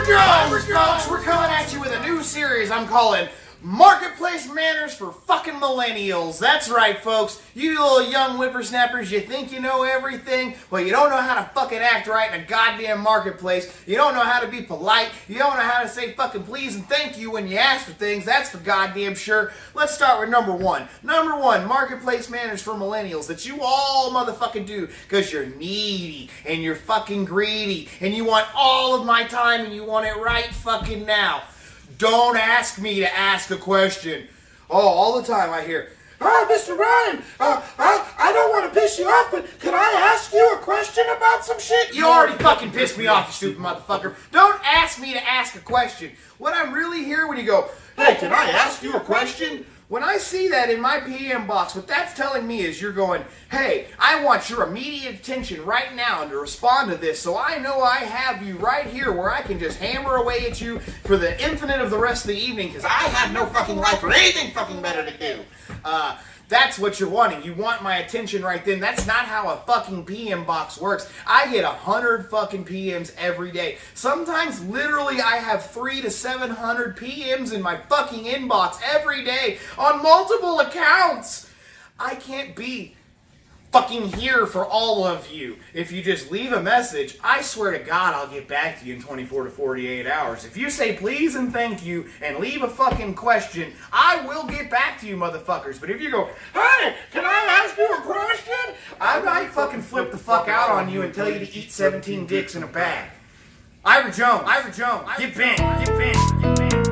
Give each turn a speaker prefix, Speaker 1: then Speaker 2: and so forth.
Speaker 1: Jones, folks. We're coming at you with a new series I'm calling Marketplace Manners for Fucking Millennials. That's right, folks. You little young whippersnappers, you think you know everything, but you don't know how to fucking act right in a goddamn marketplace. You don't know how to be polite. You don't know how to say fucking please and thank you when you ask for things. That's for goddamn sure. Let's start with number one. Number one, marketplace manners for millennials that you all motherfucking do because you're needy and you're fucking greedy and you want all of my time and you want it right fucking now. Don't ask me to ask a question. Oh, all the time I hear, "Oh, Mr. Ryan, I don't want to piss you off, but can I ask you a question about some shit?" You already fucking pissed me off, you stupid motherfucker. Don't ask me to ask a question. What I'm really hearing when you go, "Hey, can I ask you a question?" When I see that in my PM box, what that's telling me is you're going, "Hey, I want your immediate attention right now and to respond to this so I know I have you right here where I can just hammer away at you for the infinite of the rest of the evening because I have no fucking life or anything fucking better to do." That's what you're wanting. You want my attention right then. That's not how a fucking PM box works. I get 100 fucking PMs every day. Sometimes, literally, I have 300 to 700 PMs in my fucking inbox every day on multiple accounts. I can't be fucking here for all of you. If you just leave a message, I swear to God I'll get back to you in 24 to 48 hours. If you say please and thank you and leave a fucking question, I will get back to you, motherfuckers. But if you go, "Hey, can I ask you a question?" I might fucking flip the fuck out on you and tell you to eat 17 dicks in a bag. Ira Jones, get bent, get bent, get bent.